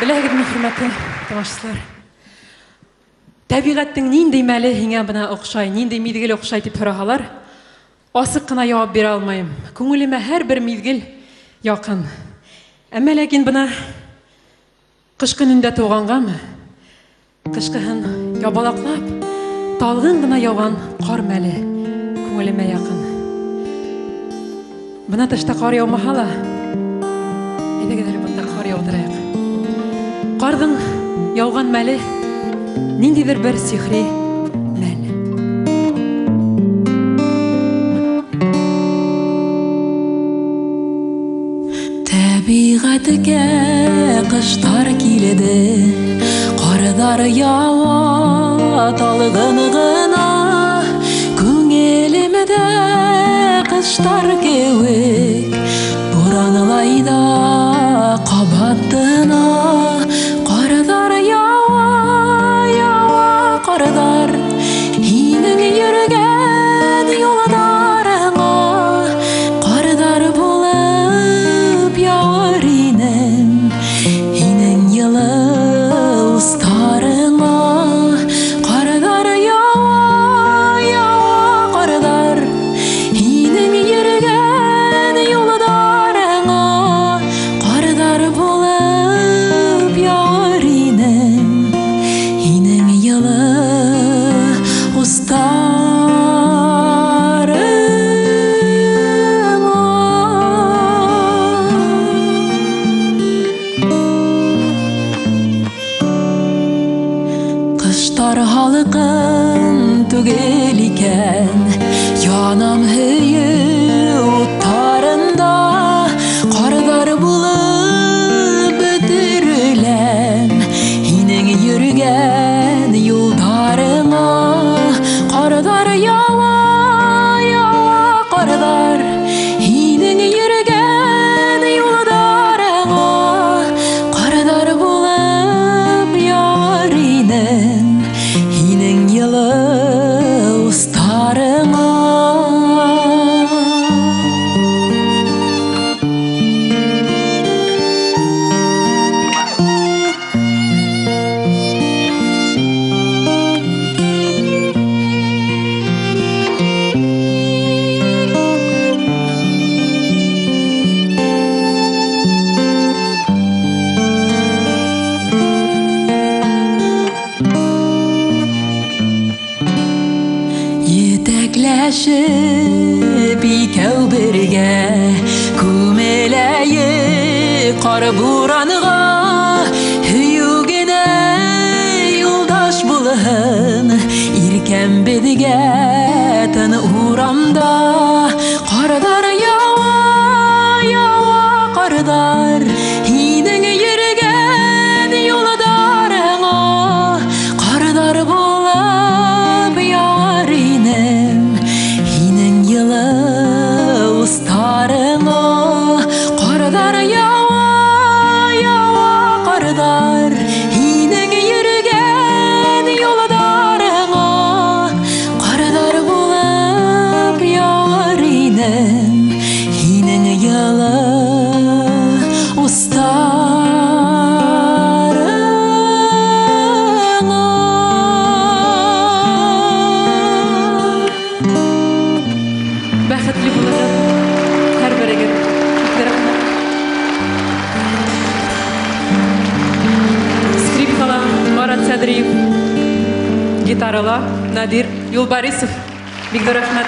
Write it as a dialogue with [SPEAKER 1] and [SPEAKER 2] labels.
[SPEAKER 1] Біләгідім, құрметті тамашашылар. Табиғаттың ниндей мәлі еңе бұна оқшай, ниндей мезгіл оқшай деп сұрағалар, асық қына жауап бере алмайым. Көңіліме әр бір мезгіл яқын. Әмма ләкин бұна қышқы үнінде туғанғамы? Қышқыһын ябалақлап, талғын ғына яуған қар мәлі көңіліме яқын. Бұна тышта қар яумағала, әйдегідер бұнда қар яудырайық. Қардың яуған мәлі ниндейдір бір сихри мәл. Табиғатыға қыштар келеді, қардар яуа талғын ғына, көңілімді қыштар кеуік, бұранылайда қабаттына. Қардар яуа, яуа қардар, енің жүрген yolдарыңа, қардар болып яуыр енім, енің елі ұстарыңа. Қардар яуа, яуа қардар, енің жүрген yolдарыңа, қардар болып яуыр енім, енің елі ұстарыңа. Қыштар халқын түгел екен, янам хүйі оттарында, қардар болып бітірілен, енің жүрген yolдарыңа. Қардар яуа, яуа қардар, енің жүрген yolдарыңа, қардар болып яуыр енім, енің елі ұстарыңа. Етекләшіп икәу бірге, көмеләйі қар буранға, хүйігіне юлдаш бұлығын, иркәм бедіге тын урамда. Қардар яуа, яуа қардар, енің жүрген yolдарыңа, қардар болып яуыр енім, енің елі ұстарыңа. Қардар яуа, яуа қардар, енің жүрген yolдарыңа, қардар болып яуыр енім, енің елі ұстарыңа. Бәхетлі болатын әр біріге скрипкала Марат Сәдриев, гитарала Надир Юлбарисов. Бигдар рахмет.